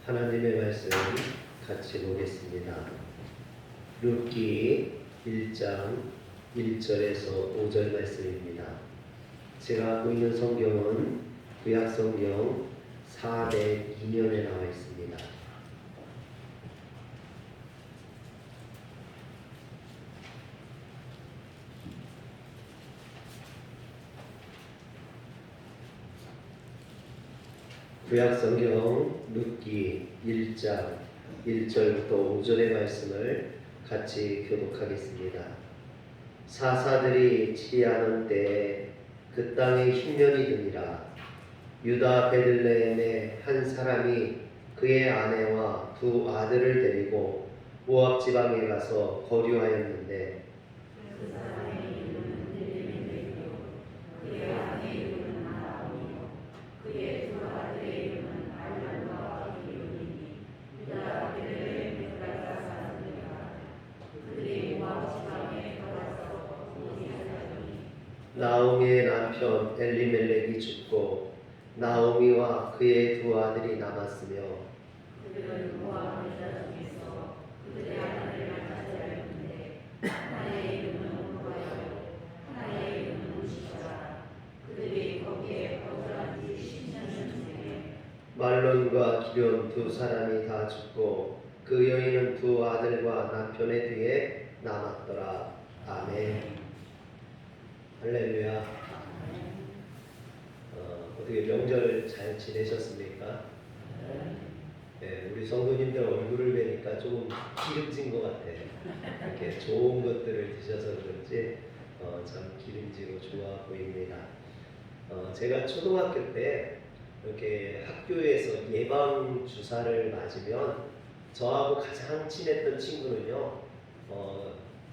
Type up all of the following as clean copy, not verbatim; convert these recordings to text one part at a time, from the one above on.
하나님의 말씀 같이 보겠습니다. 룻기 1장 1절에서 5절 말씀입니다. 제가 갖고 있는 성경은 구약성경 402면에 나와 있습니다. 구약성경 룻기 1장 1절부터 5절의 말씀을 같이 교독하겠습니다. 사사들이 치리하는 때에 그 땅에 흉년이 드니라. 유다 베들레헴의 한 사람이 그의 아내와 두 아들을 데리고 모압 지방에 가서 거류하였는데 나오미의 남편 엘리멜렉이 죽고 나오미와 그의 두 아들이 남았으며 그들은 모압 여자 중에서 그들의 아들을 맞아들였는데 하나의 이름은 모아요 하나의 이름은 루시자. 그들이 거기에 거주한 지 10년쯤에 말론과 기럨 두 사람이 다 죽고 그 여인은 두 아들과 남편의 뒤에 남았더라. 아멘. 할렐루야. 어떻게 명절 잘 지내셨습니까? 네, 우리 성도님들 얼굴을 뵈니까 조금 기름진 것 같아요. 이렇게 좋은 것들을 드셔서 그런지 참 기름지고 좋아 보입니다. 제가 초등학교 때 이렇게 학교에서 예방 주사를 맞으면 저하고 가장 친했던 친구는요,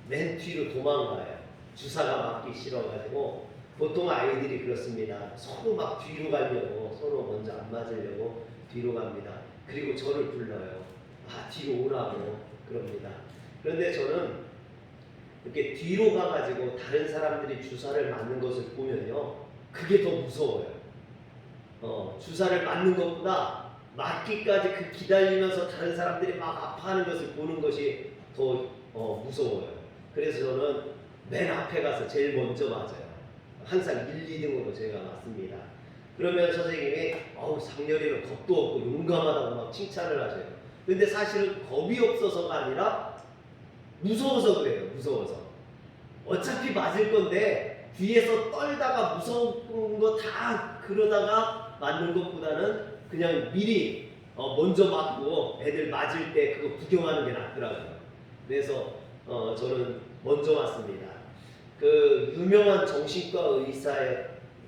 맨 뒤로 도망가요. 주사가 맞기 싫어가지고. 보통 아이들이 그렇습니다. 서로 막 뒤로 가려고, 서로 먼저 안 맞으려고 뒤로 갑니다. 그리고 저를 불러요. 뒤로 오라고 그럽니다. 그런데 저는 이렇게 뒤로 가가지고 다른 사람들이 주사를 맞는 것을 보면요, 그게 더 무서워요. 주사를 맞는 것보다 맞기까지 그 기다리면서 다른 사람들이 막 아파하는 것을 보는 것이 더 무서워요. 그래서 저는 맨 앞에 가서 제일 먼저 맞아요. 항상 1, 2등으로 제가 맞습니다. 그러면 선생님이 상렬이는 겁도 없고 용감하다고 막 칭찬을 하셔요. 근데 사실은 겁이 없어서가 아니라 무서워서 그래요. 무서워서. 어차피 맞을 건데 뒤에서 떨다가 무서운 거 다 그러다가 맞는 것보다는 그냥 미리 먼저 맞고 애들 맞을 때 그거 구경하는 게 낫더라고요. 그래서 저는 먼저 맞습니다. 그 유명한 정신과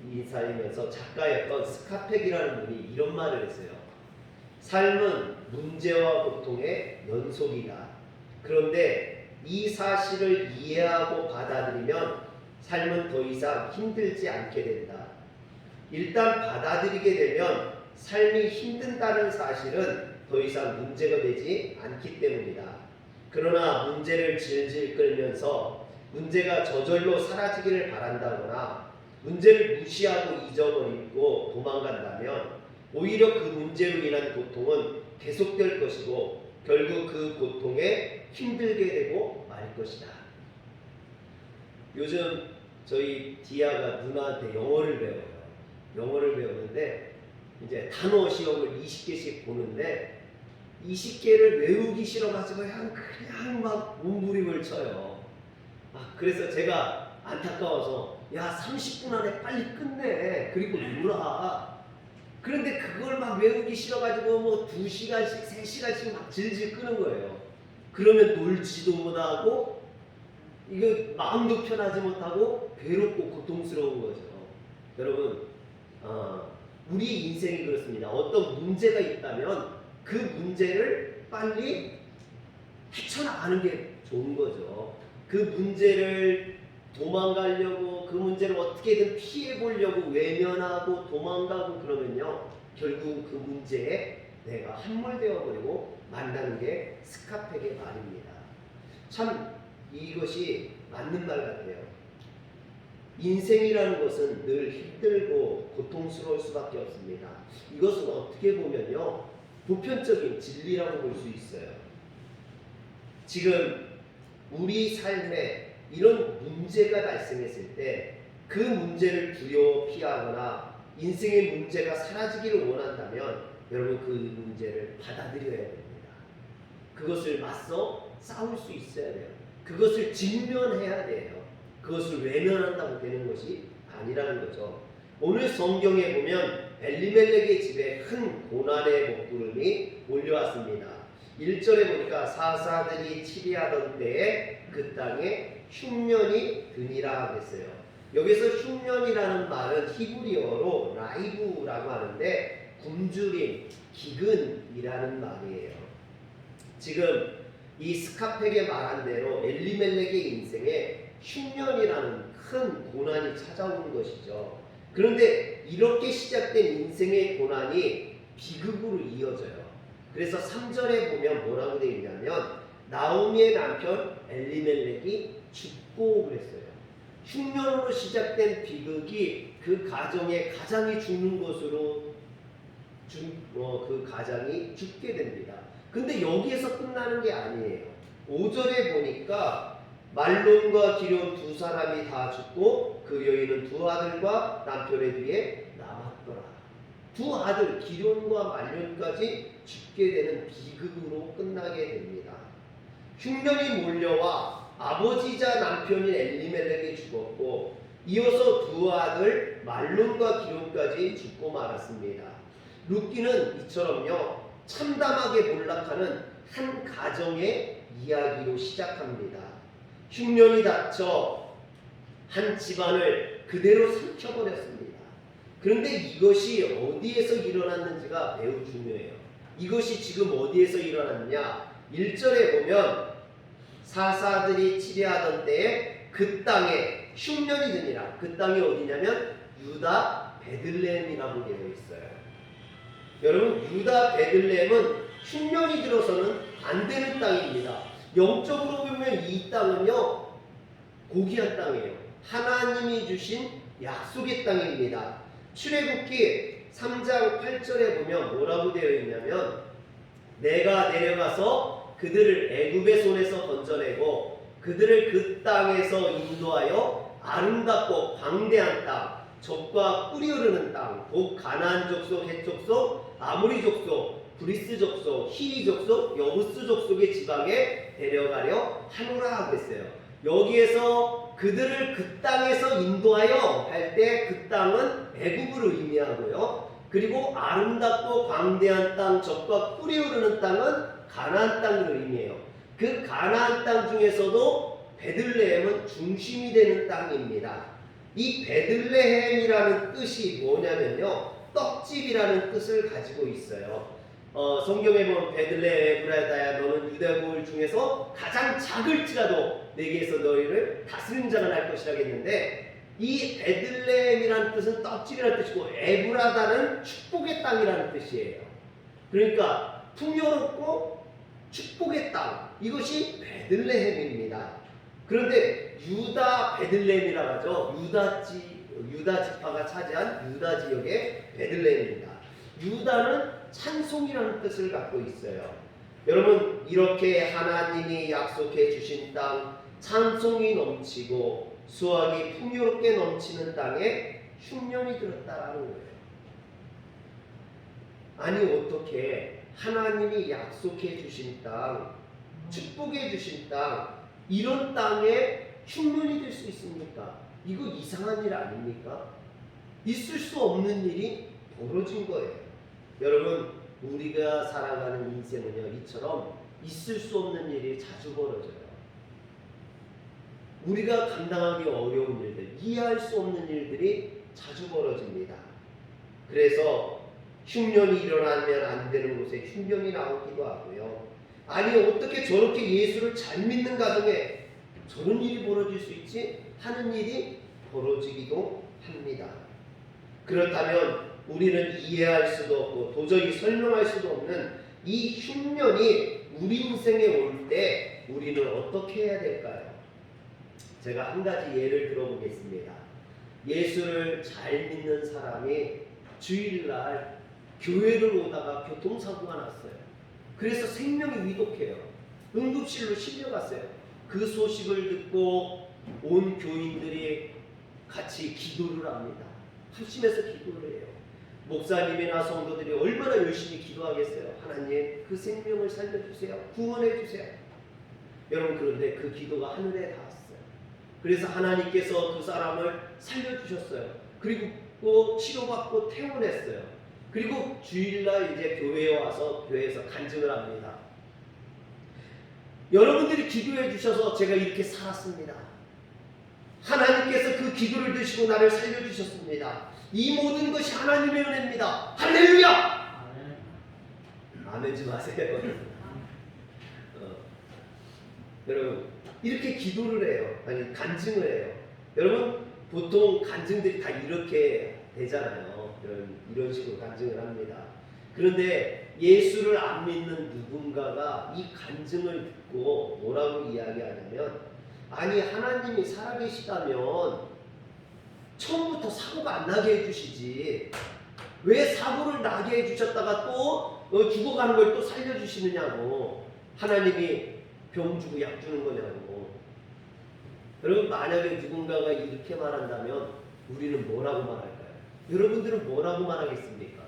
의사이면서 작가였던 스카펙이라는 분이 이런 말을 했어요. 삶은 문제와 고통의 연속이다. 그런데 이 사실을 이해하고 받아들이면 삶은 더 이상 힘들지 않게 된다. 일단 받아들이게 되면 삶이 힘든다는 사실은 더 이상 문제가 되지 않기 때문이다. 그러나 문제를 질질 끌면서 문제가 저절로 사라지기를 바란다거나 문제를 무시하고 잊어버리고 도망간다면 오히려 그 문제로 인한 고통은 계속될 것이고 결국 그 고통에 힘들게 되고 말 것이다. 요즘 저희 디아가 누나한테 영어를 배워요. 영어를 배우는데 이제 단어 시험을 20개씩 보는데 20개를 외우기 싫어가지고 그냥 막 몸부림을 쳐요. 그래서 제가 안타까워서 30분 안에 빨리 끝내. 그리고 놀아. 그런데 그걸 막 외우기 싫어가지고 뭐 2시간씩 3시간씩 막 질질 끄는 거예요. 그러면 놀지도 못하고 이거 마음도 편하지 못하고 괴롭고 고통스러운 거죠. 여러분, 우리 인생이 그렇습니다. 어떤 문제가 있다면 그 문제를 빨리 헤쳐나가는 게 좋은 거죠. 그 문제를 도망가려고, 그 문제를 어떻게든 피해보려고 외면하고 도망가고 그러면요, 결국 그 문제에 내가 함몰되어 버리고 만나는 게 스카펙의 말입니다. 참 이것이 맞는 말 같아요. 인생이라는 것은 늘 힘들고 고통스러울 수밖에 없습니다. 이것은 어떻게 보면요, 보편적인 진리라고 볼 수 있어요. 지금 우리 삶에 이런 문제가 발생했을 때 그 문제를 두려워 피하거나 인생의 문제가 사라지기를 원한다면 여러분 그 문제를 받아들여야 됩니다. 그것을 맞서 싸울 수 있어야 돼요. 그것을 직면해야 돼요. 그것을 외면한다고 되는 것이 아니라는 거죠. 오늘 성경에 보면 엘리멜렉의 집에 큰 고난의 먹구름이 몰려왔습니다. 1절에 보니까 사사들이 치리하던 때에 그 땅에 흉년이 드니라 그랬어요. 여기서 흉년이라는 말은 히브리어로 라이브라고 하는데 굶주림, 기근이라는 말이에요. 지금 이 스카펙에 말한 대로 엘리멜렉의 인생에 흉년이라는 큰 고난이 찾아오는 것이죠. 그런데 이렇게 시작된 인생의 고난이 비극으로 이어져요. 그래서 3절에 보면 뭐라고 되어 있냐면 나오미의 남편 엘리멜렉이 죽고 그랬어요. 흉년으로 시작된 비극이 그 가정의 가장이 죽는 것으로 그 가장이 죽게 됩니다. 근데 여기에서 끝나는 게 아니에요. 5절에 보니까 말론과 기럨 두 사람이 다 죽고 그 여인은 두 아들과 남편의 뒤에 남았더라. 두 아들 기럨과 말론까지 죽게 되는 비극으로 끝나게 됩니다. 흉년이 몰려와 아버지자 남편인 엘리멜렉이 죽었고 이어서 두 아들 말론과 기럨까지 죽고 말았습니다. 룻기는 이처럼요 참담하게 몰락하는 한 가정의 이야기로 시작합니다. 흉년이 닥쳐 한 집안을 그대로 삼켜버렸습니다. 그런데 이것이 어디에서 일어났는지가 매우 중요해요. 이것이 지금 어디에서 일어났냐? 1절에 보면 사사들이 치리하던 때에 그 땅에 흉년이 드니라. 그 땅이 어디냐면 유다 베들레헴이라고 되어 있어요. 여러분 유다 베들레헴은 흉년이 들어서는 안 되는 땅입니다. 영적으로 보면 이 땅은요 고귀한 땅이에요. 하나님이 주신 약속의 땅입니다. 출애굽기 3장 8절에 보면 뭐라고 되어 있냐면 내가 내려가서 그들을 애굽의 손에서 건져내고 그들을 그 땅에서 인도하여 아름답고 광대한 땅 젖과 꿀이 흐르는 땅 곧 가나안 족속, 헷 족속, 아모리 족속, 브리스 족속, 히위 족속, 여부스 족속의 지방에 데려가려 하노라 그랬어요. 여기에서 그들을 그 땅에서 인도하여 할 때 그 땅은 애굽으로 의미하고요. 그리고 아름답고 광대한 땅, 젖과 꿀이 흐르는 땅은 가나안 땅을 의미해요. 그 가나안 땅 중에서도 베들레헴은 중심이 되는 땅입니다. 이 베들레헴이라는 뜻이 뭐냐면요, 떡집이라는 뜻을 가지고 있어요. 성경에 보면 베들레헴 에브라다야 너는 유다골 중에서 가장 작을지라도 내게서 너희를 다스린 자가 날 것이라 했는데 이 베들레헴이라는 뜻은 떡집이라는 뜻이고 에브라다는 축복의 땅이라는 뜻이에요. 그러니까 풍요롭고 축복의 땅, 이것이 베들레헴입니다. 그런데 유다 베들레헴이라고 하죠. 유다 지파가 차지한 유다 지역의 베들레헴입니다. 유다는 찬송이라는 뜻을 갖고 있어요. 여러분 이렇게 하나님이 약속해 주신 땅, 찬송이 넘치고 수확이 풍요롭게 넘치는 땅에 흉년이 들었다라는 거예요. 아니 어떻게 하나님이 약속해 주신 땅, 축복해 주신 땅, 이런 땅에 흉년이 될 수 있습니까? 이거 이상한 일 아닙니까? 있을 수 없는 일이 벌어진 거예요. 여러분 우리가 살아가는 인생은요 이처럼 있을 수 없는 일이 자주 벌어져요. 우리가 감당하기 어려운 일들, 이해할 수 없는 일들이 자주 벌어집니다. 그래서 흉년이 일어나면 안 되는 곳에 흉년이 나오기도 하고요. 아니 어떻게 저렇게 예수를 잘 믿는 가정에 저런 일이 벌어질 수 있지? 하는 일이 벌어지기도 합니다. 그렇다면 우리는 이해할 수도 없고 도저히 설명할 수도 없는 이 흉년이 우리 인생에 올 때 우리는 어떻게 해야 될까요? 제가 한 가지 예를 들어보겠습니다. 예수를 잘 믿는 사람이 주일날 교회를 오다가 교통사고가 났어요. 그래서 생명이 위독해요. 응급실로 실려갔어요. 그 소식을 듣고 온 교인들이 같이 기도를 합니다. 합심해서 기도를 해요. 목사님이나 성도들이 얼마나 열심히 기도하겠어요. 하나님, 그 생명을 살려주세요. 구원해주세요. 여러분, 그런데 그 기도가 하늘에 닿았어요. 그래서 하나님께서 그 사람을 살려주셨어요. 그리고 또 치료받고 퇴원했어요. 그리고 주일날 이제 교회에 와서 교회에서 간증을 합니다. 여러분들이 기도해 주셔서 제가 이렇게 살았습니다. 하나님께서 그 기도를 드시고 나를 살려주셨습니다. 이 모든 것이 하나님의 은혜입니다. 할렐루야! 아멘 좀 하세요. 여러분, 이렇게 기도를 해요. 아니, 간증을 해요. 여러분, 보통 간증들이 다 이렇게 되잖아요. 이런 식으로 간증을 합니다. 그런데 예수를 안 믿는 누군가가 이 간증을 듣고 뭐라고 이야기하냐면, 아니, 하나님이 살아계시다면 처음부터 사고가 안 나게 해주시지 왜 사고를 나게 해주셨다가 또 죽어가는 걸 또 살려주시느냐고, 하나님이 병 주고 약 주는 거냐고. 여러분, 만약에 누군가가 이렇게 말한다면 우리는 뭐라고 말할까요? 여러분들은 뭐라고 말하겠습니까?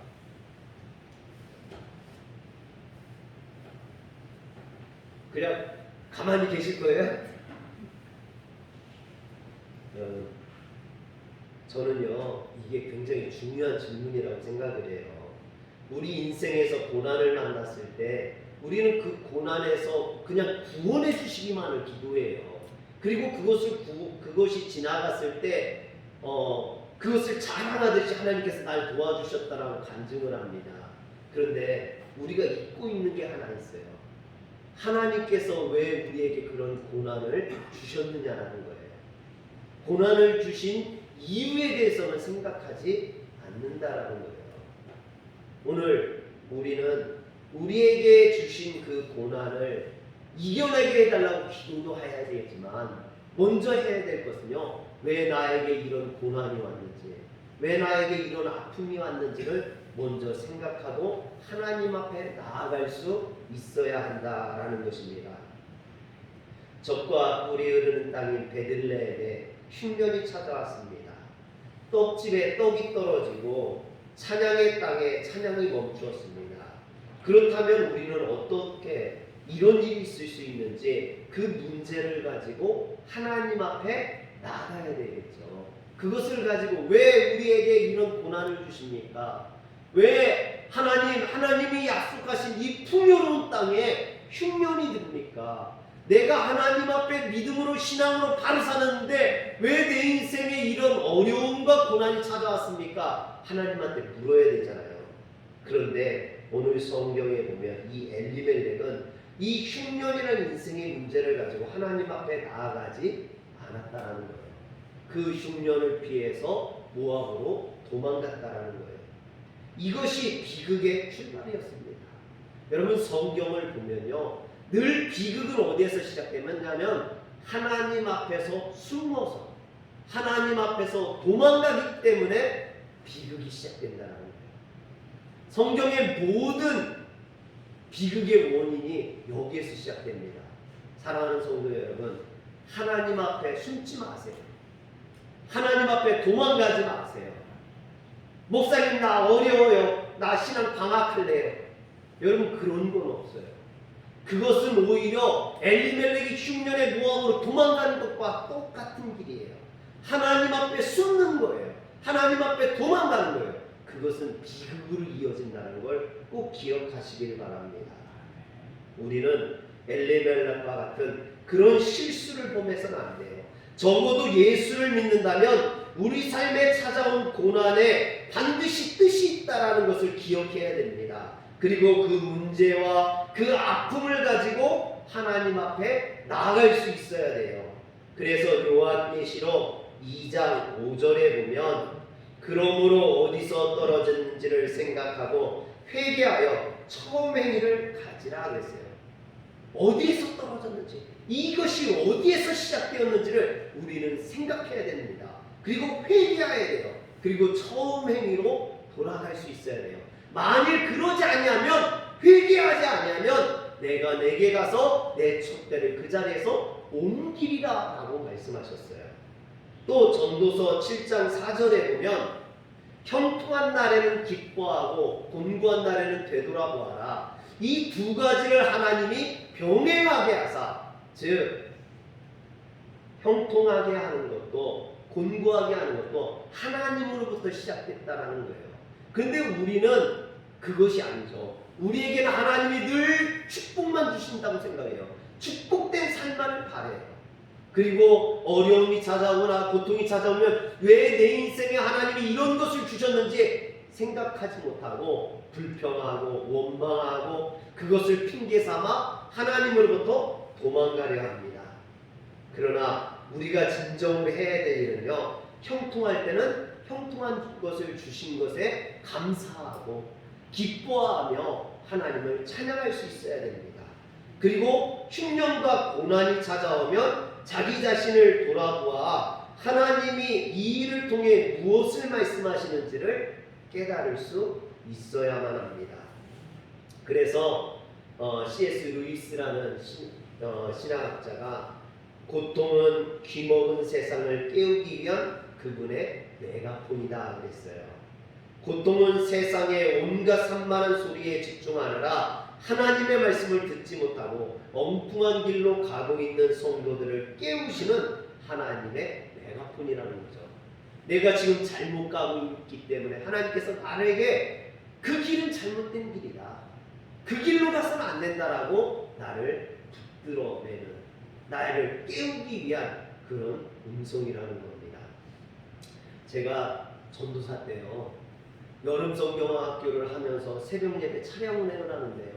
그냥 가만히 계실 거예요? 저는요, 이게 굉장히 중요한 질문이라고 생각을 해요. 우리 인생에서 고난을 만났을 때 우리는 그 고난에서 그냥 구원해 주시기만을 기도해요. 그리고 그것이 지나갔을 때 그것을 자랑하듯이 하나님께서 날 도와주셨다라고 간증을 합니다. 그런데 우리가 잊고 있는 게 하나 있어요. 하나님께서 왜 우리에게 그런 고난을 주셨느냐라는 거예요. 고난을 주신 이유에 대해서는 생각하지 않는다라는 거예요. 오늘 우리는 우리에게 주신 그 고난을 이겨내게 해달라고 기도도 해야 되겠지만, 먼저 해야 될 것은요, 왜 나에게 이런 고난이 왔는지, 왜 나에게 이런 아픔이 왔는지를 먼저 생각하고 하나님 앞에 나아갈 수 있어야 한다라는 것입니다. 젖과 꿀이 흐르는 땅인 베들레헴에 흉년이 찾아왔습니다. 떡집에 떡이 떨어지고 찬양의 땅에 찬양이 멈추었습니다. 그렇다면 우리는 어떻게 이런 일이 있을 수 있는지 그 문제를 가지고 하나님 앞에 나가야 되겠죠. 그것을 가지고 왜 우리에게 이런 고난을 주십니까? 왜 하나님이 약속하신 이 풍요로운 땅에 흉년이 듭니까? 내가 하나님 앞에 믿음으로 신앙으로 바로 사는데 왜 내 인생에 이런 어려움과 고난이 찾아왔습니까? 하나님한테 물어야 되잖아요. 그런데 오늘 성경에 보면 이 엘리멜렉은 이 흉년이라는 인생의 문제를 가지고 하나님 앞에 나아가지 않았다라는 거예요. 그 흉년을 피해서 모압으로 도망갔다라는 거예요. 이것이 비극의 출발이었습니다. 여러분, 성경을 보면요, 늘 비극은 어디에서 시작되냐면 하나님 앞에서 숨어서 하나님 앞에서 도망가기 때문에 비극이 시작된다는 거예요. 성경의 모든 비극의 원인이 여기에서 시작됩니다. 사랑하는 성도 여러분, 하나님 앞에 숨지 마세요. 하나님 앞에 도망가지 마세요. 목사님, 나 어려워요. 나 신앙 방학할래요. 여러분, 그런 건 없어요. 그것은 오히려 엘리멜렉이 흉년의 모함으로 도망가는 것과 똑같은 길이에요. 하나님 앞에 숨는 거예요. 하나님 앞에 도망가는 거예요. 그것은 비극으로 이어진다는 걸 꼭 기억하시길 바랍니다. 우리는 엘리멜렉과 같은 그런 실수를 범해서는 안 돼요. 적어도 예수를 믿는다면 우리 삶에 찾아온 고난에 반드시 뜻이 있다라는 것을 기억해야 됩니다. 그리고 그 문제와 그 아픔을 가지고 하나님 앞에 나아갈 수 있어야 돼요. 그래서 요한계시록 2장 5절에 보면, 그러므로 어디서 떨어졌는지를 생각하고 회개하여 처음 행위를 가지라 그랬어요. 어디에서 떨어졌는지, 이것이 어디에서 시작되었는지를 우리는 생각해야 됩니다. 그리고 회개해야 돼요. 그리고 처음 행위로 돌아갈 수 있어야 돼요. 만일 그러지 아니하면, 회개하지 아니하면 내가 내게 가서 내 촛대를 그 자리에서 옮기리라 라고 말씀하셨어요. 또 전도서 7장 4절에 보면 형통한 날에는 기뻐하고 곤고한 날에는 되돌아보아라. 이 두 가지를 하나님이 병행하게 하사, 즉 형통하게 하는 것도 곤고하게 하는 것도 하나님으로부터 시작됐다라는 거예요. 근데 우리는 그것이 아니죠. 우리에게는 하나님이 늘 축복만 주신다고 생각해요. 축복된 삶만을 바래요. 그리고 어려움이 찾아오거나 고통이 찾아오면 왜 내 인생에 하나님이 이런 것을 주셨는지 생각하지 못하고 불평하고 원망하고 그것을 핑계 삼아 하나님으로부터 도망가려 합니다. 그러나 우리가 진정으로 해야 될 일은요, 형통할 때는 형통한 것을 주신 것에 감사하고 기뻐하며 하나님을 찬양할 수 있어야 됩니다. 그리고 흉년과 고난이 찾아오면 자기 자신을 돌아보아 하나님이 이 일을 통해 무엇을 말씀하시는지를 깨달을 수 있어야만 합니다. 그래서 C.S. 루이스라는 신학자가 고통은 귀먹은 세상을 깨우기 위한 그분의 메가폰이다 그랬어요. 고통은 세상의 온갖 산만한 소리에 집중하느라 하나님의 말씀을 듣지 못하고 엉뚱한 길로 가고 있는 성도들을 깨우시는 하나님의 메가폰이라는 거죠. 내가 지금 잘못 가고 있기 때문에 하나님께서 나에게 그 길은 잘못된 길이다, 그 길로 가서는 안 된다라고 나를 붙들어내는, 나를 깨우기 위한 그런 음성이라는 겁니다. 제가 전도사 때요, 여름 성경학교를 하면서 새벽 예배 차량 운행을 하는데요,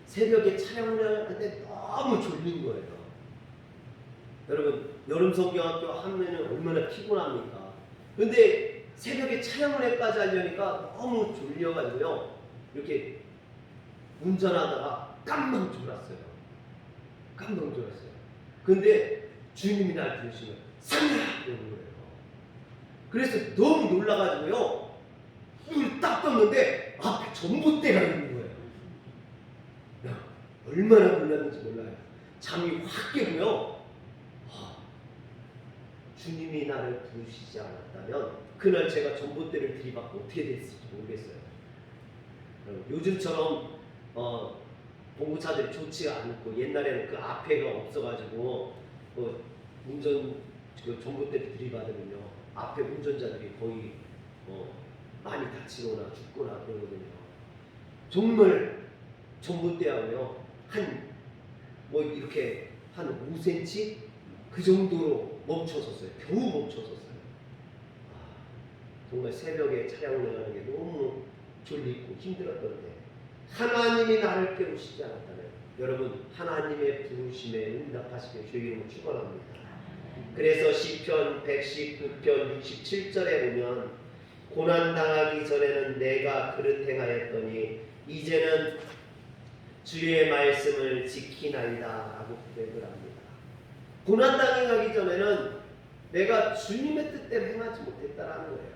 새벽에 차량 운행을 하는데 너무 졸린 거예요. 여러분, 여름 성경학교 하면 얼마나 피곤합니까? 근데 새벽에 차량 운행까지 하려니까 너무 졸려가지고요, 이렇게 운전하다가 깜방 졸았어요. 깜방 졸았어요. 근데 주님이 날 부르시면 살려라! 이러는 거예요. 그래서 너무 놀라가지고요, 눈을 딱 떴는데 앞에 전봇대가 있는 거예요. 야, 얼마나 놀랐는지 몰라요. 잠이 확 깨고요, 주님이 나를 부르시지 않았다면 그날 제가 전봇대를 들이받고 어떻게 됐을지 모르겠어요. 요즘처럼 봉고차들이 좋지가 않고, 옛날에는 그 앞에가 없어가지고 운전 전봇대를 들이받으면요, 앞에 운전자들이 거의 많이 다치거나 죽거나 그러거든요. 정말 전봇대하고요, 이렇게 한 5cm 그 정도로 멈춰섰어요. 겨우 멈춰섰어요. 정말 새벽에 차량 운행하는 게 너무 졸리고 힘들었던데 하나님이 나를 깨우시지 않았다면, 여러분, 하나님의 부르심에 응답하시길 주의 이름으로 축원합니다. 그래서 시편 119편 67절에 보면 고난당하기 전에는 내가 그릇 행하였더니 이제는 주의 말씀을 지키나이다 라고 고백을 합니다. 고난당하기 전에는 내가 주님의 뜻대로 행하지 못했다라는 거예요.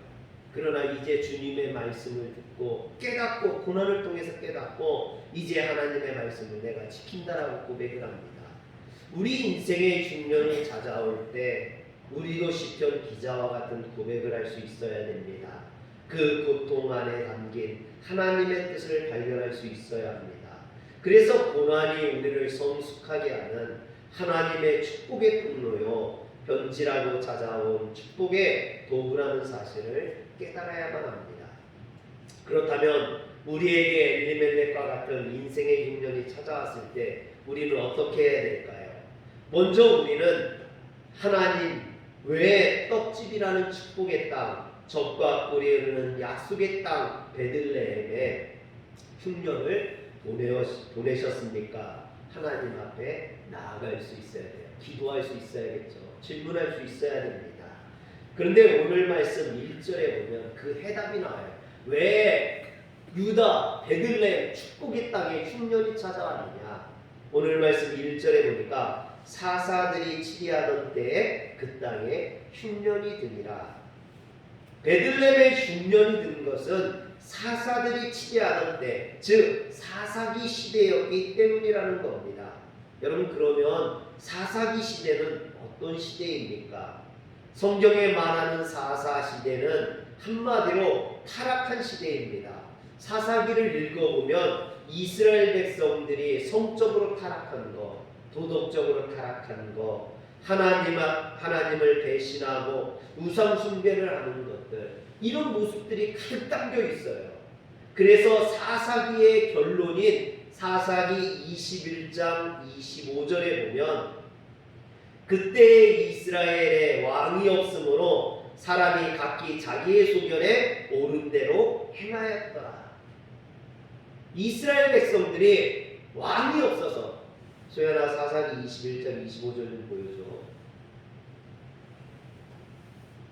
그러나 이제 주님의 말씀을 듣고 깨닫고, 고난을 통해서 깨닫고 이제 하나님의 말씀을 내가 지킨다라고 고백을 합니다. 우리 인생의 중년이 찾아올 때 우리도 시편 기자와 같은 고백을 할 수 있어야 됩니다. 그 고통 안에 담긴 하나님의 뜻을 발견할 수 있어야 합니다. 그래서 고난이 우리를 성숙하게 하는 하나님의 축복의 통로요, 변질하고 찾아온 축복의 도구라는 사실을 깨달아야만 합니다. 그렇다면 우리에게 엘리멜렉과 같은 인생의 흉년이 찾아왔을 때 우리는 어떻게 해야 될까요? 먼저 우리는 하나님 외에 떡집이라는 축복의 땅, 젖과 꿀이 흐르는 약속의 땅 베들레헴에 흉년을 보내셨습니까? 하나님 앞에 나아갈 수 있어야 돼요. 기도할 수 있어야겠죠. 질문할 수 있어야 됩니다. 그런데 오늘 말씀 1절에 보면 그 해답이 나와요. 왜 유다 베들레헴 축복의 땅에 흉년이 찾아왔느냐? 오늘 말씀 1절에 보니까 사사들이 치리하던 때에 그 땅에 흉년이 드니라. 베들레헴에 흉년이 든 것은 사사들이 치대하던 때, 즉 사사기 시대였기 때문이라는 겁니다. 여러분, 그러면 사사기 시대는 어떤 시대입니까? 성경에 말하는 사사 시대는 한마디로 타락한 시대입니다. 사사기를 읽어보면 이스라엘 백성들이 성적으로 타락한 것, 도덕적으로 타락한 것, 하나님을 배신하고 우상 숭배를 하는 것들, 이런 모습들이 가득 담겨 있어요. 그래서 사사기의 결론인 사사기 21장 25절에 보면 그때 이스라엘에 왕이 없으므로 사람이 각기 자기의 소견에 옳은 대로 행하였더라. 이스라엘 백성들이 왕이 없어서, 소연아 사사기 21장 25절 좀 보여줘.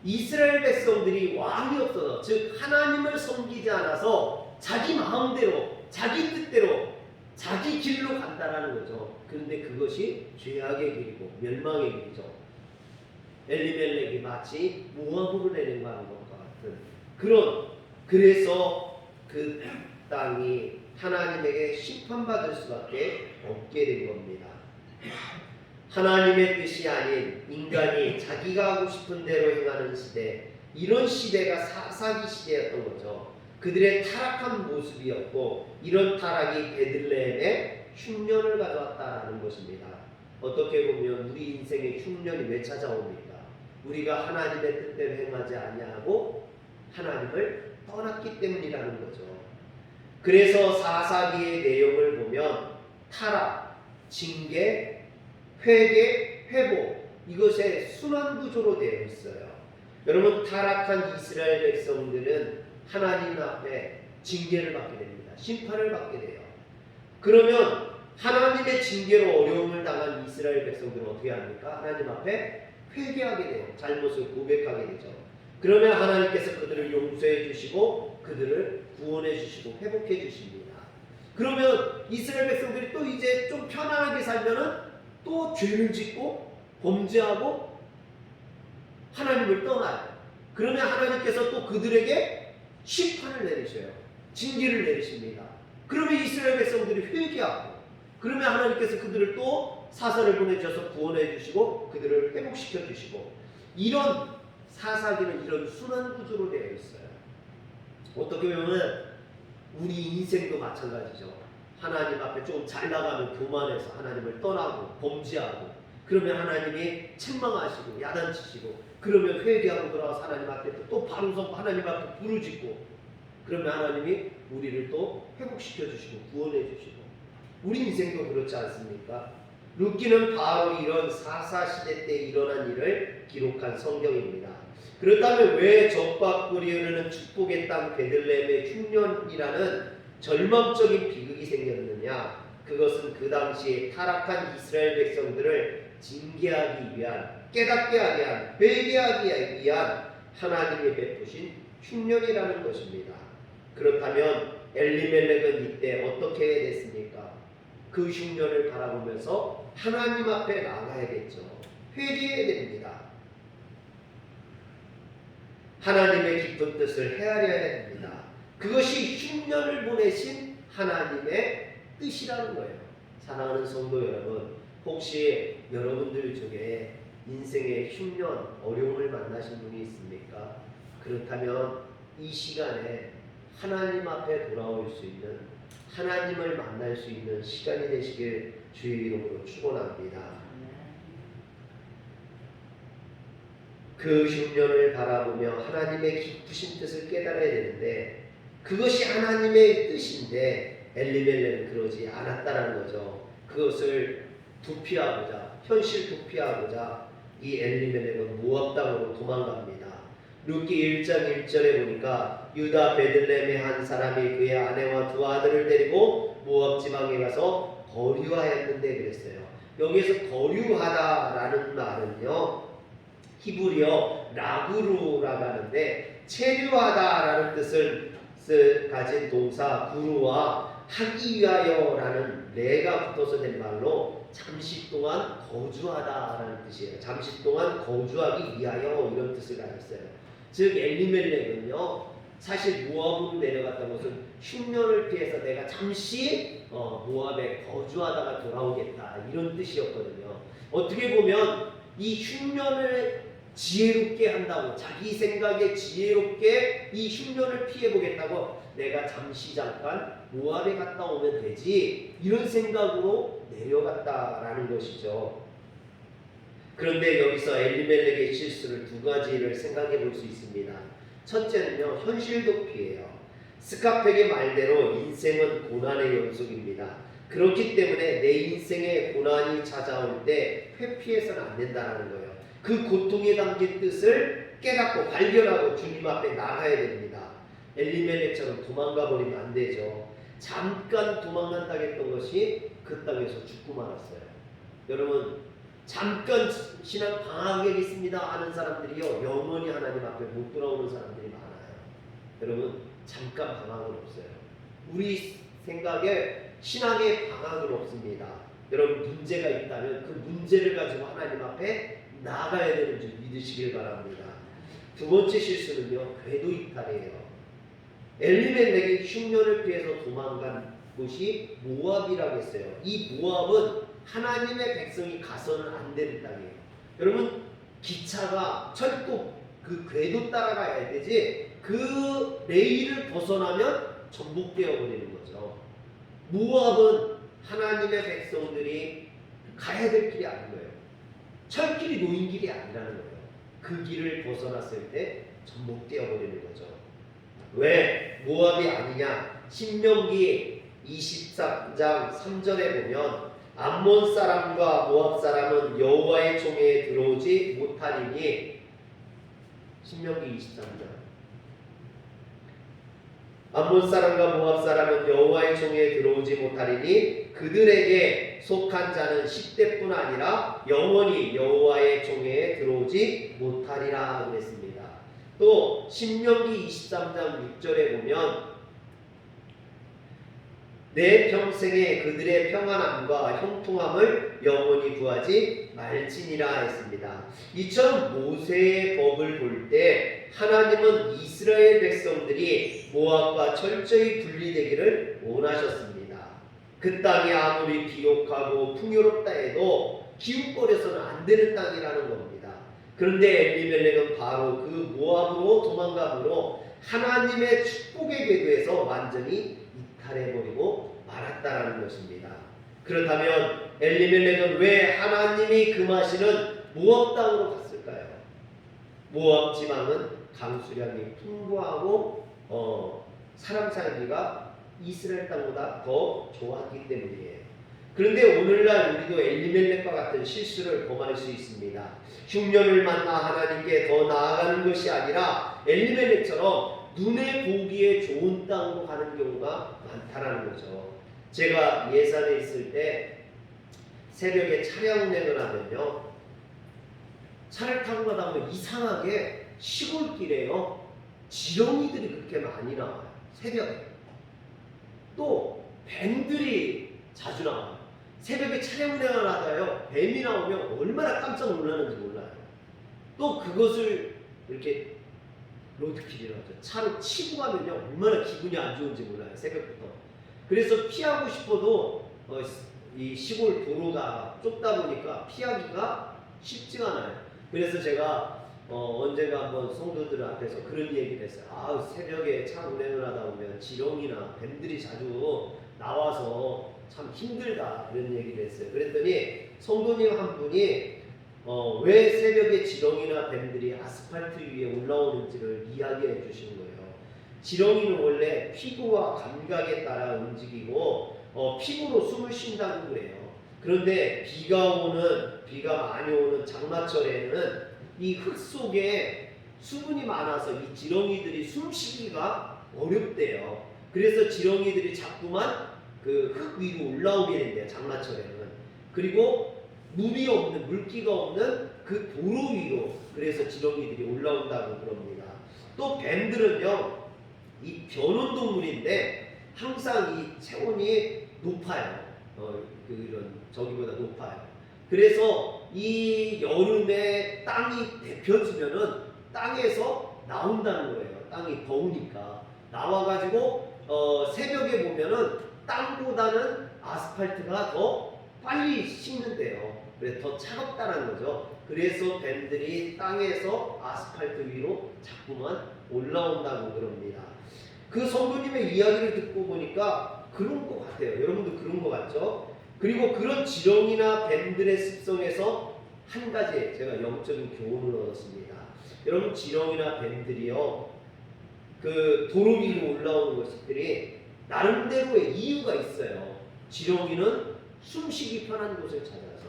이스라엘 백성들이 왕이 없어서, 즉 하나님을 섬기지 않아서 자기 마음대로, 자기 뜻대로, 자기 길로 간다라는 거죠. 그런데 그것이 죄악의 길이고 멸망의 길이죠. 엘리멜렉이 마치 모압으로 내려가는 것과 같은 그래서 그 땅이 하나님에게 심판받을 수밖에 없게 된 겁니다. 하나님의 뜻이 아닌 인간이 자기가 하고 싶은 대로 행하는 시대, 이런 시대가 사사기 시대였던 거죠. 그들의 타락한 모습이었고, 이런 타락이 베들레헴에 흉년을 가져왔다라는 것입니다. 어떻게 보면 우리 인생의 흉년이 왜 찾아옵니까? 우리가 하나님의 뜻대로 행하지 아니하고 하나님을 떠났기 때문이라는 거죠. 그래서 사사기의 내용을 보면 타락, 징계, 회개, 회복, 이것의 순환구조로 되어 있어요. 여러분, 타락한 이스라엘 백성들은 하나님 앞에 징계를 받게 됩니다. 심판을 받게 돼요. 그러면 하나님의 징계로 어려움을 당한 이스라엘 백성들은 어떻게 합니까? 하나님 앞에 회개하게 돼요. 잘못을 고백하게 되죠. 그러면 하나님께서 그들을 용서해 주시고 그들을 구원해 주시고 회복해 주십니다. 그러면 이스라엘 백성들이 또 이제 좀 편안하게 살면은 또 죄를 짓고 범죄하고 하나님을 떠나요. 그러면 하나님께서 또 그들에게 심판을 내리셔요. 징계를 내리십니다. 그러면 이스라엘 백성들이 회개하고, 그러면 하나님께서 그들을 또 사사를 보내주셔서 구원해 주시고 그들을 회복시켜 주시고, 이런 사사기는 이런 순환 구조로 되어 있어요. 어떻게 보면 우리 인생도 마찬가지죠. 하나님 앞에 좀 잘 나가면 교만해서 하나님을 떠나고 범죄하고, 그러면 하나님이 책망하시고 야단치시고, 그러면 회개하고 돌아와서 하나님 앞에 또 바로 서고 하나님 앞에 부르짖고, 그러면 하나님이 우리를 또 회복시켜 주시고 구원해 주시고, 우리 인생도 그렇지 않습니까? 룻기는 바로 이런 사사시대 때 일어난 일을 기록한 성경입니다. 그렇다면 왜 적과 꿀이 흐르는 축복의 땅 베들레헴의 흉년이라는 절망적인 비극이 생겼느냐? 그것은 그 당시에 타락한 이스라엘 백성들을 징계하기 위한, 깨닫게 하게 한, 회개하기 위한 하나님이 베푸신 흉년이라는 것입니다. 그렇다면 엘리멜렉은 이때 어떻게 해야 됐습니까? 그 흉년을 바라보면서 하나님 앞에 나가야겠죠. 회개해야 됩니다. 하나님의 깊은 뜻을 헤아려야 됩니다. 그것이 흉년을 보내신 하나님의 뜻이라는 거예요. 사랑하는 성도 여러분, 혹시 여러분들 중에 인생의 흉년, 어려움을 만나신 분이 있습니까? 그렇다면 이 시간에 하나님 앞에 돌아올 수 있는, 하나님을 만날 수 있는 시간이 되시길 주의 이름으로 축원합니다. 그 흉년을 바라보며 하나님의 깊으신 뜻을 깨달아야 되는데, 그것이 하나님의 뜻인데 엘리멜렉은 그러지 않았다는 거죠. 그것을 도피하고자, 현실 도피하고자 이 엘리멜렉은 모압 땅으로 도망갑니다. 룻기 1장 1절에 보니까 유다 베들레헴의 한 사람이 그의 아내와 두 아들을 데리고 모압 지방에 가서 거류하였는데 그랬어요. 여기에서 거류하다라는 말은요, 히브리어 라구루라고 하는데, 체류하다라는 뜻을 가진 동사 구루와 하기 위하여라는 레가 붙어서 된 말로 잠시 동안 거주하다라는 뜻이에요. 잠시 동안 거주하기 위하여, 이런 뜻을 가졌어요. 즉 엘리멜렉은요, 사실 모압으로 내려갔던 것은 흉년을 피해서 내가 잠시 모압에 거주하다가 돌아오겠다 이런 뜻이었거든요. 어떻게 보면 이 흉년을 지혜롭게 한다고, 자기 생각에 지혜롭게 이 흉년을 피해보겠다고 내가 잠깐 모압에 갔다 오면 되지 이런 생각으로 내려갔다라는 것이죠. 그런데 여기서 엘리멜렉의 실수를 두 가지를 생각해 볼 수 있습니다. 첫째는요, 현실 도피예요. 스카펙의 말대로 인생은 고난의 연속입니다. 그렇기 때문에 내 인생에 고난이 찾아올 때 회피해서는 안 된다는 거예요. 그 고통에 담긴 뜻을 깨닫고 발견하고 주님 앞에 나가야 됩니다. 엘리멜렉처럼 도망가 버리면 안 되죠. 잠깐 도망간다 했던 것이 그 땅에서 죽고 말았어요. 여러분, 잠깐 신앙 방학에 있습니다 하는 사람들이요, 영원히 하나님 앞에 못 돌아오는 사람들이 많아요. 여러분, 잠깐 방학은 없어요. 우리 생각에 신앙의 방학은 없습니다. 여러분, 문제가 있다면 그 문제를 가지고 하나님 앞에 나가야 되는 줄 믿으시길 바랍니다. 두 번째 실수는요, 궤도 이탈이에요. 엘리멜렉이 흉년을 피해서 도망간 곳이 모압이라고 했어요. 이 모압은 하나님의 백성이 가서는 안 되는 땅이에요. 여러분, 기차가 철도 그 궤도 따라가야 되지 그 레일을 벗어나면 전복되어 버리는 거죠. 모압은 하나님의 백성들이 가야 될 길이 아닌 거예요. 철길이 놓인 길이 아니라는 거예요. 그 길을 벗어났을 때 전복되어 버리는 거죠. 왜 모압이 아니냐? 신명기 23장 3절에 보면 암몬 사람과 모압 사람은 여호와의 총회에 들어오지 못하리니, 신명기 23장, 암몬 사람과 모압 사람은 여호와의 총회에 들어오지 못하리니 그들에게 속한 자는 10대뿐 아니라 영원히 여호와의 총회에 들어오지 못하리라 그랬습니다. 또 신명기 23장 6절에 보면 내 평생에 그들의 평안함과 형통함을 영원히 구하지 말지니라 했습니다. 이처럼 모세의 법을 볼 때 하나님은 이스라엘 백성들이 모압과 철저히 분리되기를 원하셨습니다. 그 땅이 아무리 비옥하고 풍요롭다 해도 기웃거려서는 안 되는 땅이라는 겁니다. 그런데 엘리멜렉은 바로 그 모압으로 도망감으로 하나님의 축복의 궤도에서 완전히 이탈해버리고 말았다라는 것입니다. 그렇다면 엘리멜렉은 왜 하나님이 금하시는 모압 땅으로 갔을까요? 모압 지방은 강수량이 풍부하고 사람 살기가 이스라엘 땅보다 더 좋았기 때문이에요. 그런데 오늘날 우리도 엘리멜렉과 같은 실수를 범할 수 있습니다. 흉년을 만나 하나님께 더 나아가는 것이 아니라 엘리멜렉처럼 눈에 보기에 좋은 땅으로 가는 경우가 많다라는 거죠. 제가 예산에 있을 때 새벽에 차량 운행을 하면요, 차를 타고 가다 보면 이상하게 시골길에요 지렁이들이 그렇게 많이 나와요. 새벽에. 또 뱀들이 자주 나와요. 새벽에 차량 운행을 하다요 뱀이 나오면 얼마나 깜짝 놀라는지 몰라요. 또 그것을 이렇게 로드킬이라고 하죠. 차로 치고 가면요 얼마나 기분이 안 좋은지 몰라요. 새벽부터. 그래서 피하고 싶어도 이 시골 도로가 좁다 보니까 피하기가 쉽지가 않아요. 그래서 제가 언젠가 한번 성도들 앞에서 그런 얘기를 했어요. 새벽에 차 운행을 하다 보면 지렁이나 뱀들이 자주 나와서 참 힘들다, 그런 얘기를 했어요. 그랬더니 성도님 한 분이 왜 새벽에 지렁이나 뱀들이 아스팔트 위에 올라오는지를 이야기해 주시는 거예요. 지렁이는 원래 피부와 감각에 따라 움직이고 피부로 숨을 쉰다고 그래요. 그런데 비가 많이 오는 장마철에는 이 흙 속에 수분이 많아서 이 지렁이들이 숨쉬기가 어렵대요. 그래서 지렁이들이 자꾸만 그 흙 위로 올라오게 된대요, 장마철에는. 그리고 물기가 없는 그 도로 위로, 그래서 지렁이들이 올라온다고 그럽니다. 또 뱀들은요, 이 변온동물인데 항상 이 체온이 높아요. 저기보다 높아요. 그래서 이 여름에 땅이 데펴지면은 땅에서 나온다는 거예요. 땅이 더우니까 나와가지고 새벽에 보면은 땅보다는 아스팔트가 더 빨리 식는데요. 그래서 더 차갑다는 거죠. 그래서 뱀들이 땅에서 아스팔트 위로 자꾸만 올라온다고 그럽니다. 그 성도님의 이야기를 듣고 보니까 그런 것 같아요. 여러분도 그런 것 같죠? 그리고 그런 지렁이나 뱀들의 습성에서 한 가지 제가 영적인 교훈을 얻었습니다. 여러분, 지렁이나 뱀들이요, 그 도로 위로 올라오는 것들이 나름대로의 이유가 있어요. 지렁이는 숨쉬기 편한 곳을 찾아서,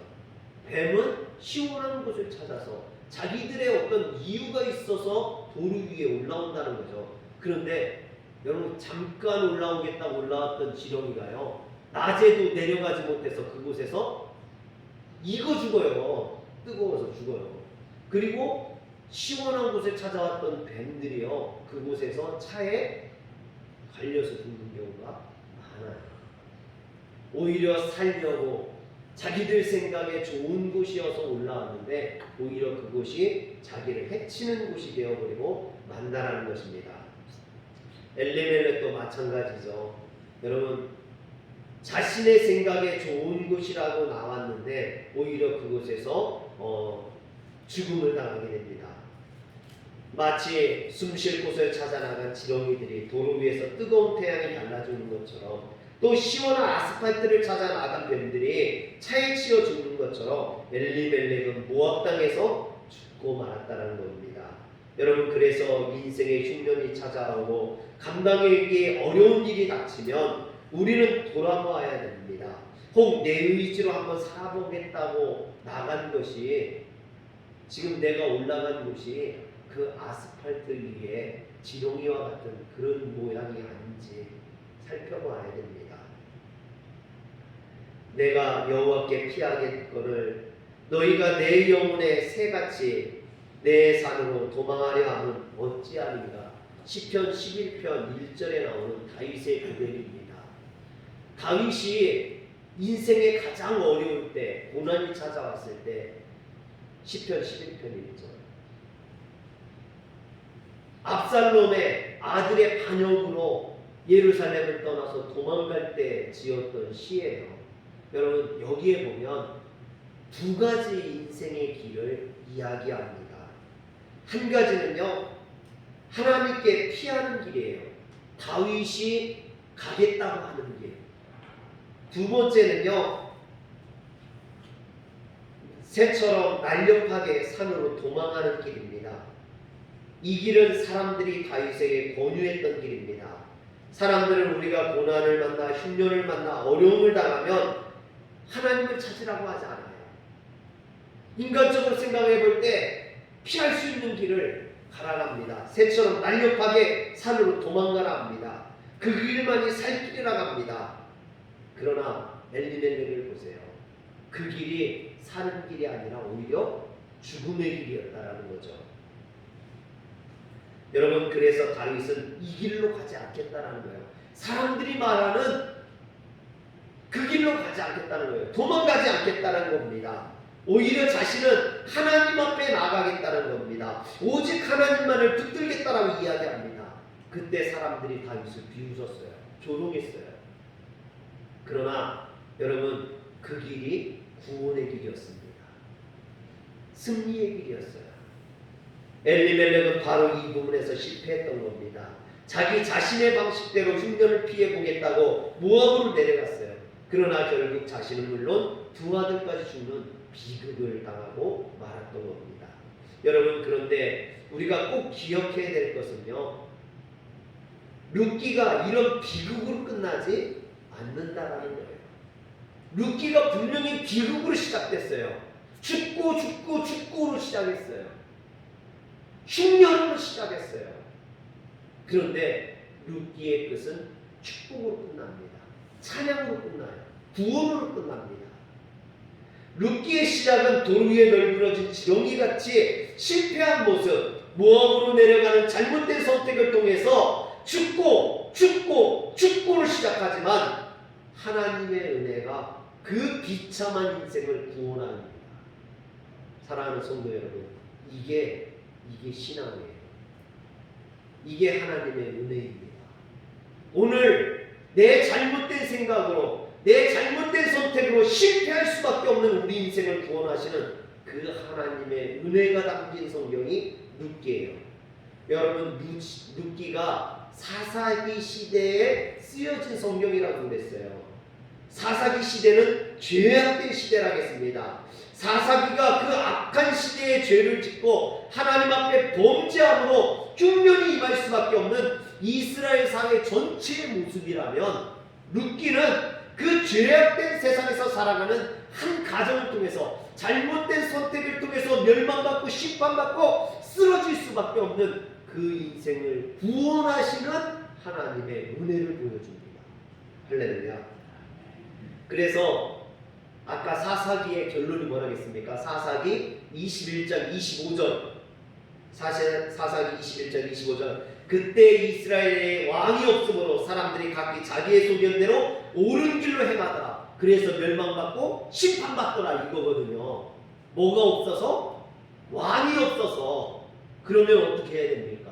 뱀은 시원한 곳을 찾아서 자기들의 어떤 이유가 있어서 도로 위에 올라온다는 거죠. 그런데 여러분, 잠깐 올라오겠다고 올라왔던 지렁이가요, 낮에도 내려가지 못해서 그곳에서 익어 죽어요. 뜨거워서 죽어요. 그리고 시원한 곳에 찾아왔던 뱀들이요, 그곳에서 차에 갈려서 죽는 경우가 많아요. 오히려 살려고 자기들 생각에 좋은 곳이어서 올라왔는데 오히려 그곳이 자기를 해치는 곳이 되어버리고 만다라는 것입니다. 엘리멜렉도 마찬가지죠. 여러분, 자신의 생각에 좋은 곳이라고 나왔는데 오히려 그곳에서 죽음을 당하게 됩니다. 마치 숨쉴 곳을 찾아 나간 지렁이들이 도로 위에서 뜨거운 태양이 발라주는 것처럼, 또 시원한 아스팔트를 찾아 나간 뱀들이 차에 치여 죽는 것처럼 엘리멜렉은 모압 땅에서 죽고 말았다는 겁니다. 여러분, 그래서 인생의 흉년이 찾아오고 감당하기 어려운 일이 닥치면 우리는 돌아봐야 됩니다. 혹 내 의지로 한번 살아보겠다고 나간 것이, 지금 내가 올라간 곳이 그 아스팔트 위에 지렁이와 같은 그런 모양이 아닌지 살펴봐야 됩니다. 내가 여호와께 피하겠거늘 너희가 내 영혼의 새같이 내 산으로 도망하려 하면 어찌하리까. 시편 11편 1절에 나오는 다윗의 고백입니다. 다윗이 인생의 가장 어려울 때, 고난이 찾아왔을 때, 시편 11편 1절, 압살롬의 아들의 반역으로 예루살렘을 떠나서 도망갈 때 지었던 시예요. 여러분, 여기에 보면 두 가지 인생의 길을 이야기합니다. 한 가지는요, 하나님께 피하는 길이에요. 다윗이 가겠다고 하는 길. 두 번째는요, 새처럼 날렵하게 산으로 도망하는 길입니다. 이 길은 사람들이 다윗에게 권유했던 길입니다. 사람들은 우리가 고난을 만나, 흉년을 만나, 어려움을 당하면 하나님을 찾으라고 하지 않아요. 인간적으로 생각해 볼 때 피할 수 있는 길을 가라 합니다. 새처럼 날렵하게 산으로 도망가라 합니다. 그 길만이 살 길이라고 합니다. 그러나 엘리멜렉을 보세요. 그 길이 사는 길이 아니라 오히려 죽음의 길이었다라는 거죠. 여러분, 그래서 다윗은 이 길로 가지 않겠다라는 거예요. 사람들이 말하는 그 길로 가지 않겠다는 거예요. 도망가지 않겠다는 겁니다. 오히려 자신은 하나님 앞에 나가겠다는 겁니다. 오직 하나님만을 붙들겠다라고 이야기합니다. 그때 사람들이 다윗을 비웃었어요. 조롱했어요. 그러나 여러분, 그 길이 구원의 길이었습니다. 승리의 길이었어요. 엘리멜렉은 바로 이 부분에서 실패했던 겁니다. 자기 자신의 방식대로 흉년을 피해보겠다고 모압으로 내려갔어요. 그러나 결국 자신은 물론 두 아들까지 죽는 비극을 당하고 말았던 겁니다. 여러분, 그런데 우리가 꼭 기억해야 될 것은요, 룻기가 이런 비극으로 끝나지 않는다라는 거예요. 룻기가 분명히 비극으로 시작됐어요. 죽고로 시작했어요. 흉년으로 시작했어요. 그런데 룻기의 끝은 축복으로 끝납니다. 찬양으로 끝나요. 구원으로 끝납니다. 룻기의 시작은 도로 위에 널브러진 지렁이같이 실패한 모습, 모압으로 내려가는 잘못된 선택을 통해서 죽고로 시작하지만 하나님의 은혜가 그 비참한 인생을 구원합니다. 사랑하는 성도 여러분, 이게 신앙이에요. 이게 하나님의 은혜입니다. 오늘 내 잘못된 생각으로, 내 잘못된 선택으로 실패할 수밖에 없는 우리 인생을 구원하시는 그 하나님의 은혜가 담긴 성경이 룻기예요. 여러분, 룻기가 사사기 시대에 쓰여진 성경이라고 그랬어요. 사사기 시대는 죄악된 시대라겠습니다. 사사기가 그 악한 시대에 죄를 짓고 하나님 앞에 범죄함으로 흉년이 임할 수밖에 없는 이스라엘 사회 전체의 모습이라면, 룻기는 그 죄악된 세상에서 살아가는 한 가정을 통해서, 잘못된 선택을 통해서 멸망받고 심판받고 쓰러질 수밖에 없는 그 인생을 구원하시는 하나님의 은혜를 보여줍니다. 할렐루야. 그래서 아까 사사기의 결론이 뭐라겠습니까? 사사기 21장 25절, 사사기 21장 25절, 그때 이스라엘에 왕이 없으므로 사람들이 각기 자기의 소견대로 옳은 길로 행하더라. 그래서 멸망받고 심판받더라, 이거거든요. 뭐가 없어서? 왕이 없어서. 그러면 어떻게 해야 됩니까?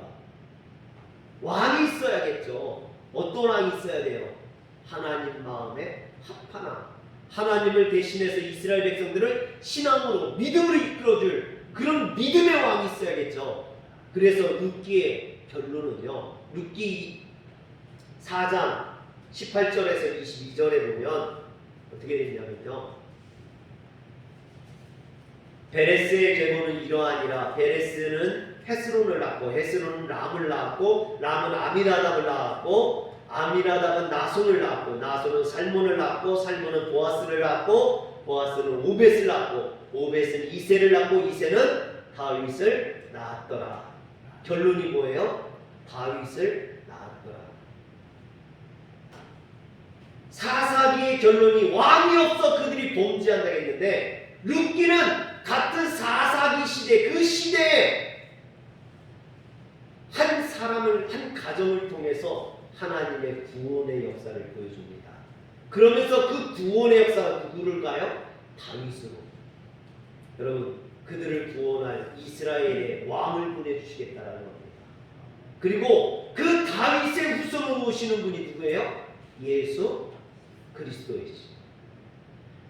왕이 있어야겠죠. 어떤 왕이 있어야 돼요? 하나님 마음에 합한 왕, 하나님을 대신해서 이스라엘 백성들을 신앙으로, 믿음으로 이끌어줄 그런 믿음의 왕이 있어야겠죠. 그래서 룻기의 결론은요, 룻기 4장 18절에서 22절에 보면 어떻게 되냐면요, 베레스의 계보는 이러하니라. 베레스는 헤스론을 낳고, 헤스론은 람을 낳았고, 람은 아미나답을 낳았고, 아미나답은 나손을 낳았고, 나손은 살몬을 낳았고, 살몬은 보아스를 낳았고, 보아스는 오벳을 낳았고, 오벳은 이새를 낳고, 이새는 다윗을 낳았더라. 결론이 뭐예요? 다윗을 낳았더라. 사사기의 결론이 왕이 없어 그들이 범죄한다 했는데, 룻기는 같은 사사기 시대, 그 시대에 한 사람을, 한 가정을 통해서 하나님의 구원의 역사를 보여줍니다. 그러면서 그 구원의 역사가 누구를까요? 다윗으로. 여러분, 그들을 구원할 이스라엘의 왕을 보내주시겠다라는 겁니다. 그리고 그 다윗의 후손으로 오시는 분이 누구예요? 예수 그리스도이시죠.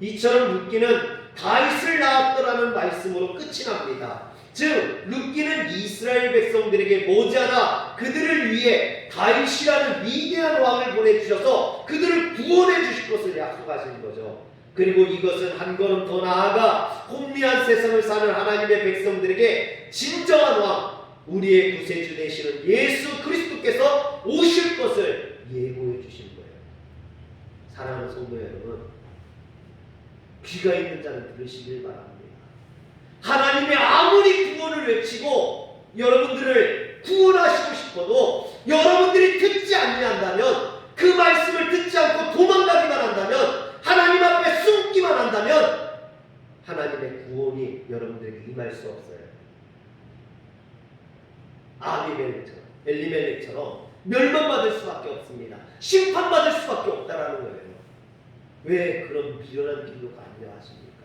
이처럼 룻기는 다윗을 낳았더라는 말씀으로 끝이 납니다. 즉, 룻기는 이스라엘 백성들에게 머지않아 그들을 위해 다윗이라는 위대한 왕을 보내주셔서 그들을 구원해 주실 것을 약속하신 거죠. 그리고 이것은 한 걸음 더 나아가 혼미한 세상을 사는 하나님의 백성들에게 진정한 왕, 우리의 구세주 되시는 예수 그리스도께서 오실 것을 예고해 주신 거예요. 사랑하는 성도 여러분, 귀가 있는 자는 들으시길 바랍니다. 하나님의 아무리 구원을 외치고 여러분들을 구원하시고 싶어도 여러분들이 듣지 아니한다면, 그 말씀을 듣지 않고 도망가기만 한다면, 하나님 앞에 숨기만 한다면 하나님의 구원이 여러분들에게 임할 수 없어요. 아비멜렉처럼, 엘리멜렉처럼 멸망받을 수밖에 없습니다. 심판받을 수밖에 없다라는 거예요. 왜 그런 미련한 길로 가려 하십니까?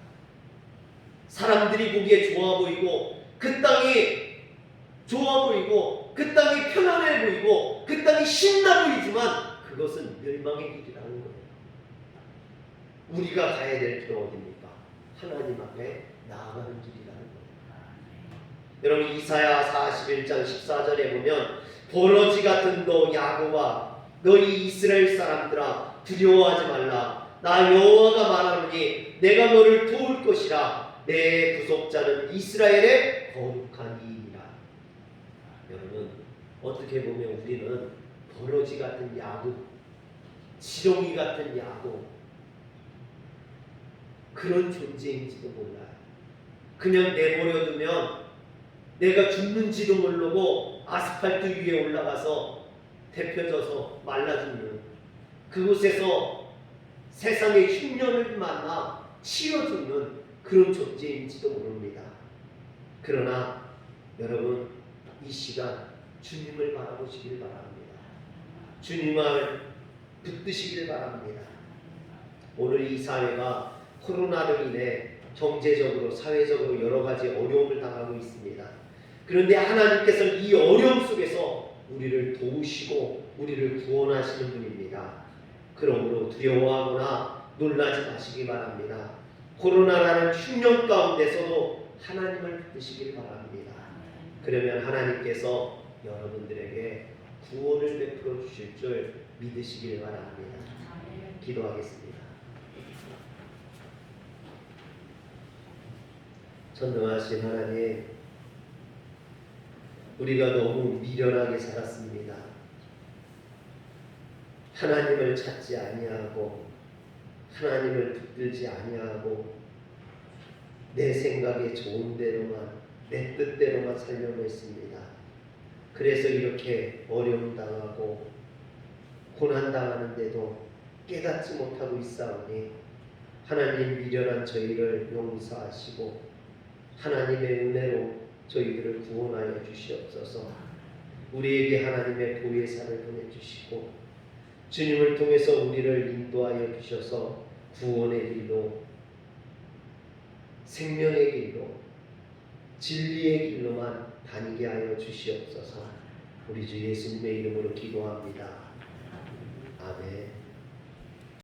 사람들이 보기에 좋아 보이고, 그 땅이 좋아 보이고, 그 땅이 편안해 보이고, 그 땅이 신나 보이지만 그것은 멸망의 길이라는 거예요. 우리가 가야 될 길은 어디입니까? 하나님 앞에 나아가는 길이라는 거예요. 여러분, 이사야 41장 14절에 보면, 버러지 같은 너 야곱아, 너희 이스라엘 사람들아, 두려워하지 말라. 나 여호와가 말하노니 내가 너를 도울 것이라. 내 구속자는 이스라엘의 거룩한 이이니라. 여러분, 어떻게 보면 우리는 버러지 같은 야곱, 지렁이 같은 야곱, 그런 존재인지도 몰라요. 그냥 내버려두면 내가 죽는지도 모르고 아스팔트 위에 올라가서 데펴져서 말라 죽는, 그곳에서 세상의 흉년을 만나 치러 죽는 그런 존재인지도 모릅니다. 그러나 여러분, 이 시간 주님을 바라보시길 바랍니다. 주님을 붙드시길 바랍니다. 오늘 이 사회가 코로나로 인해 경제적으로, 사회적으로 여러 가지 어려움을 당하고 있습니다. 그런데 하나님께서는 이 어려움 속에서 우리를 도우시고 우리를 구원하시는 분입니다. 그러므로 두려워하거나 놀라지 마시기 바랍니다. 코로나라는 흉년 가운데서도 하나님을 붙드시길 바랍니다. 그러면 하나님께서 여러분들에게 구원을 베풀어 주실 줄 믿으시길 바랍니다. 기도하겠습니다. 전능하신 하나님, 우리가 너무 미련하게 살았습니다. 하나님을 찾지 아니하고 하나님을 붙들지 아니하고 내 생각에 좋은 대로만 내 뜻대로만 살려고 했습니다. 그래서 이렇게 어려움 당하고 고난 당하는데도 깨닫지 못하고 있사오니 하나님 미련한 저희를 용서하시고 하나님의 은혜로 저희들을 구원하여 주시옵소서. 우리에게 하나님의 보혜사를 보내주시고 주님을 통해서 우리를 인도하여 주셔서 구원의 길로, 생명의 길로, 진리의 길로만 다니게 하여 주시옵소서. 우리 주 예수님의 이름으로 기도합니다. 아멘.